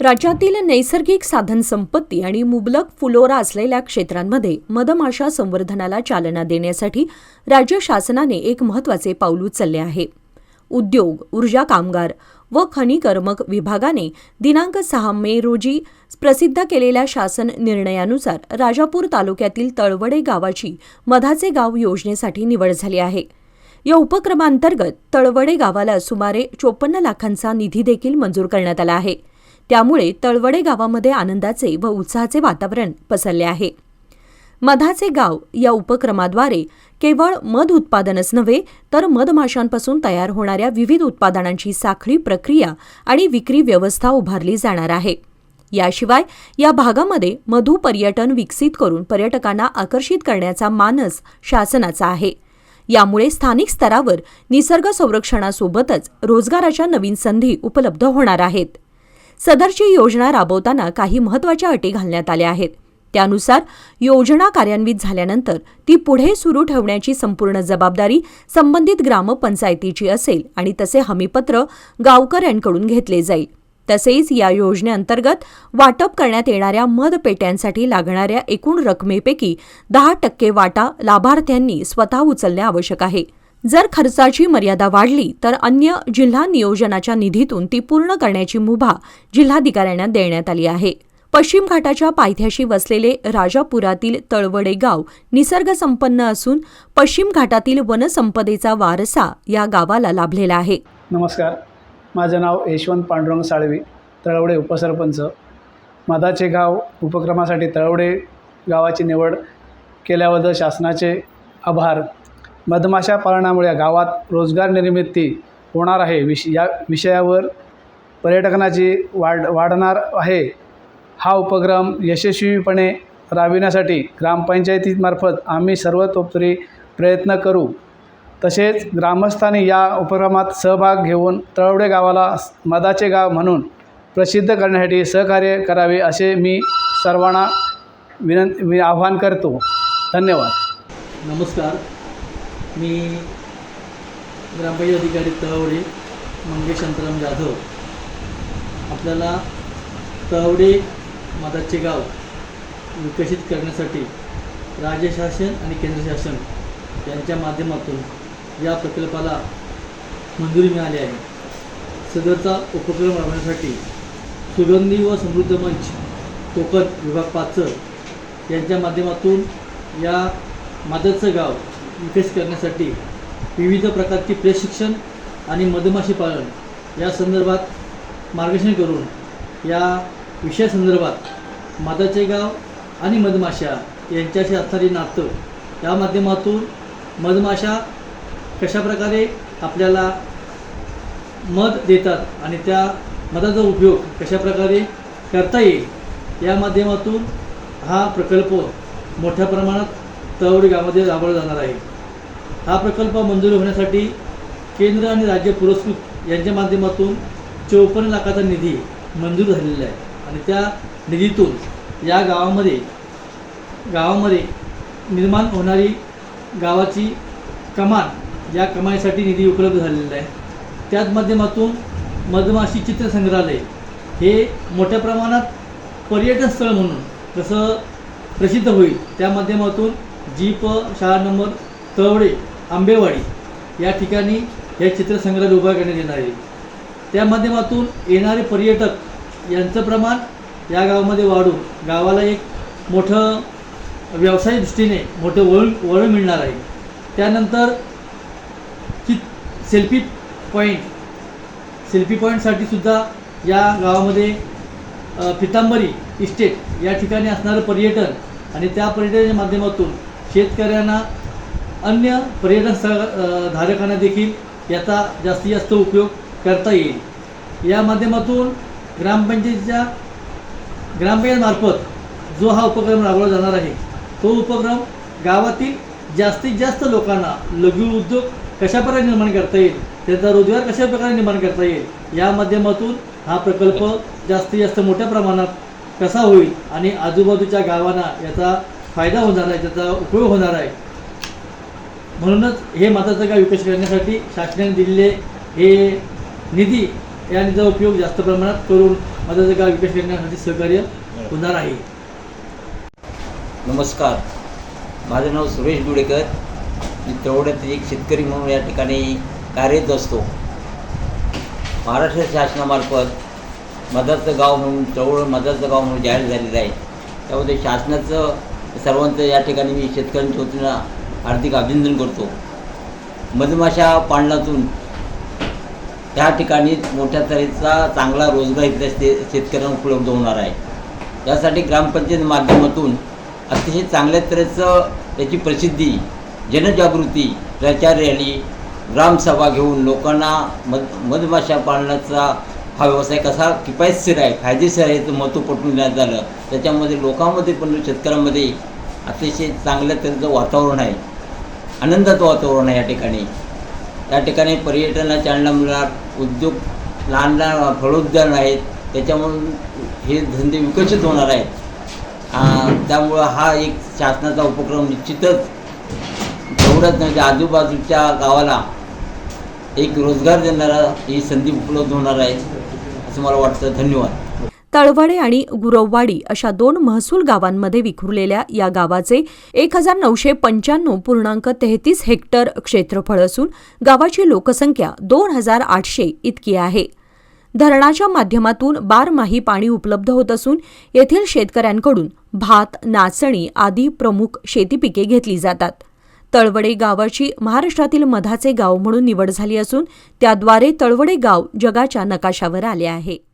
राज्यातील नैसर्गिक साधनसंपत्ती आणि मुबलक फुलोरा असलेल्या क्षेत्रांमध्ये मधमाशा संवर्धनाला चालना देण्यासाठी राज्य शासनाने एक महत्त्वाचे पाऊल उचलले आहे. उद्योग, ऊर्जा कामगार व खनिकर्मक विभागाने दिनांक 6 मे रोजी प्रसिद्ध केलेल्या शासन निर्णयानुसार राजापूर तालुक्यातील तळवडे गावाची मधाचे गाव योजनेसाठी निवड झाली आहे. या उपक्रमांतर्गत तळवडे गावाला सुमारे 54 लाखांचा निधी देखील मंजूर करण्यात आला आहे. त्यामुळे तळवडे गावामध्ये आनंदाचे व उत्साहाचे वातावरण पसरले आहे. मधाचे गाव या उपक्रमाद्वारे केवळ मध उत्पादनच नव्हे तर मधमाशांपासून तयार होणाऱ्या विविध उत्पादनांची साखळी प्रक्रिया आणि विक्री व्यवस्था उभारली जाणार आहे. याशिवाय या भागामध्ये मधु पर्यटन विकसित करून पर्यटकांना आकर्षित करण्याचा मानस शासनाचा आहे. यामुळे स्थानिक स्तरावर निसर्ग संरक्षणासोबतच रोजगाराच्या नवीन संधी उपलब्ध होणार आहेत. सदरची योजना राबवताना काही महत्त्वाच्या अटी घालण्यात आल्या आहेत. त्यानुसार योजना कार्यान्वित झाल्यानंतर ती पुढे सुरू ठेवण्याची संपूर्ण जबाबदारी संबंधित ग्रामपंचायतीची असेल आणि तसे हमीपत्र गावकऱ्यांकडून घेतले जाईल. तसेच या योजनेअंतर्गत वाटप करण्यात येणाऱ्या मध पेट्यांसाठी लागणाऱ्या एकूण रकमेपैकी 10% वाटा लाभार्थ्यांनी स्वतः उचलणे आवश्यक आहे. जर खर्चाची मर्यादा वाढली तर अन्य जिल्हा नियोजनाच्या निधीतून ती पूर्ण करण्याची मुभा जिल्हाधिकाऱ्यांना देण्यात आली आहे. पश्चिम घाटाच्या पायथ्याशी वसलेले राजापुरातील तळवडे गाव निसर्गसंपन्न असून पश्चिम घाटातील वनसंपदेचा वारसा या गावाला लाभलेला आहे. नमस्कार, माझं नाव यशवंत पांडुरंग साळवी, तळवडे उपसरपंच. मधाचे गाव उपक्रमासाठी तळवडे गावाची निवड केल्याबद्दल शासनाचे आभार. मधमाशा पालनामुळे गावात रोजगार निर्मिती होणार आहे. या विषयावर पर्यटनाची वाढणार आहे. हा उपक्रम यशस्वीपणे राबविण्यासाठी ग्रामपंचायतीमार्फत आम्ही सर्वतोपरी प्रयत्न करू. तसेच ग्रामस्थांनी या उपक्रमात सहभाग घेऊन तळवडे गावाला मधाचे गाव म्हणून प्रसिद्ध करण्यासाठी सहकार्य करावे असे मी सर्वांना आवाहन करतो. धन्यवाद. नमस्कार, मी ग्रामपंचायत अधिकारी तळवडे मंगेश शांताराम जाधव. आपल्याला तळवडे मधाचे गाव विकसित करण्यासाठी राज्य शासन आणि केंद्र शासन यांच्या माध्यमातून या प्रकल्पाला मंजुरी मिळाली आहे. सदरचा उपक्रम राबवण्यासाठी सुगंधी व समृद्ध मंच कोकण विभाग 5 यांच्या माध्यमातून या मधाचं गाव विकसित करण्यासाठी विविध प्रकारची प्रशिक्षण आणि मधमाशी पालन या संदर्भात मार्गदर्शन करून या विषयासंदर्भात मधाचे गाव आणि मधमाशा यांच्याशी असणारी नातं या माध्यमातून मधमाशा कशाप्रकारे आपल्याला मध देतात आणि त्या मधाचा उपयोग कशाप्रकारे करता येईल या माध्यमातून हा प्रकल्प मोठ्या प्रमाणात तळवडे गावामध्ये राबवला जाणार आहे. हा प्रकल्प मंजूर होण्यासाठी केंद्र आणि राज्य पुरस्कृत यांच्या माध्यमातून 54 लाखाचा निधी मंजूर झालेला आहे आणि त्या निधीतून या गावामध्ये निर्माण होणारी गावाची कमान या कमाईसाठी निधी उपलब्ध झालेला आहे. त्याच माध्यमातून मधमाशी चित्रसंग्रहालय हे मोठ्या प्रमाणात पर्यटन स्थळ म्हणून कसं प्रसिद्ध होईल त्या माध्यमातून जीप शाळा नंबर तळवडे आंबेवाडी या ठिकाणी हे चित्रसंग्रहालय उभा करण्यात येणार आहे. त्या माध्यमातून येणारे पर्यटक यांचं प्रमाण या गावामध्ये वाढून गावाला एक मोठं व्यवसाय दृष्टीने मोठं वळण मिळणार आहे. त्यानंतर सेल्फी पॉईंटसाठी सुद्धा या गावामध्ये पितांबरी इस्टेट या ठिकाणी असणारं पर्यटन आणि त्या पर्यटनाच्या माध्यमातून शेतकऱ्यांना अन्य पर्यटन स्थळ धारकांना देखील याचा जास्तीत जास्त उपयोग करता येईल. या माध्यमातून ग्रामपंचायतमार्फत जो हा उपक्रम राबवला जाणार आहे तो उपक्रम गावातील जास्तीत जास्त लोकांना लघु उद्योग कशाप्रकारे निर्माण करता येईल, त्याचा रोजगार कशाप्रकारे निर्माण करता येईल या माध्यमातून हा प्रकल्प जास्तीत जास्त मोठ्या प्रमाणात कसा होईल आणि आजूबाजूच्या गावांना याचा फायदा होणार आहे, त्याचा उपयोग होणार आहे. म्हणूनच हे मधाचं गाव विकसित करण्यासाठी शासनाने दिलेले हे निधी या निधीचा उपयोग जास्त प्रमाणात करून मधाचं गाव विकास करण्यासाठी सहकार्य होणार आहे. नमस्कार, माझं नाव सुरेश दुडेकर. मी तळवड्यात एक शेतकरी म्हणून या ठिकाणी कार्यरत असतो. महाराष्ट्र शासनामार्फत मधाचं गाव म्हणून तळवड मधाचं गाव म्हणून जाहीर झालेलं आहे. त्यामध्ये शासनाचं सर्वांचं या ठिकाणी मी शेतकऱ्यांच्या वतीनं हार्दिक अभिनंदन करतो. मधमाशा पालनातून त्या ठिकाणी मोठ्या तऱ्हेचा चांगला रोजगार इथल्या शेतकऱ्यांना उपलब्ध होणार आहे. यासाठी ग्रामपंचायत माध्यमातून अतिशय चांगल्या तऱ्हेचं त्याची प्रसिद्धी, जनजागृती, प्रचार रॅली, ग्रामसभा घेऊन लोकांना मधमाशा पालनाचा हा व्यवसाय कसा किफायतशीर आहे, फायदेशीर आहे याचं महत्त्व पटवून देण्यात आलं. त्याच्यामध्ये लोकांमध्ये पण शेतकऱ्यांमध्ये अतिशय चांगल्या तऱ्हेचं वातावरण आहे, आनंदाचं वातावरण आहे. या ठिकाणी पर्यटनाला चालना मिळणार, उद्योग, लहान लहान फलोद्यान आहेत, त्याच्यामुळून हे धंदे विकसित होणार आहेत. त्यामुळं हा एक शासनाचा उपक्रम निश्चितच तेवढंच म्हणजे आजूबाजूच्या गावाला एक रोजगार देणारा ही संधी उपलब्ध होणार आहे असं मला वाटतं. धन्यवाद. तळवडे आणि गुरववाडी अशा 2 महसूल गावांमध्ये विखुरलेल्या या गावाचे 1995.33 हेक्टर क्षेत्रफळ असून गावाची लोकसंख्या 2800 इतकी आहे. धरणाच्या माध्यमातून बारमाही पाणी उपलब्ध होत असून येथील शेतकऱ्यांकडून भात, नाचणी आदी प्रमुख शेतीपिके घेतली जातात. तळवडे गावाची महाराष्ट्रातील मधाचे गाव म्हणून निवड झाली असून त्याद्वारे तळवडे गाव जगाच्या नकाशावर आले आहे.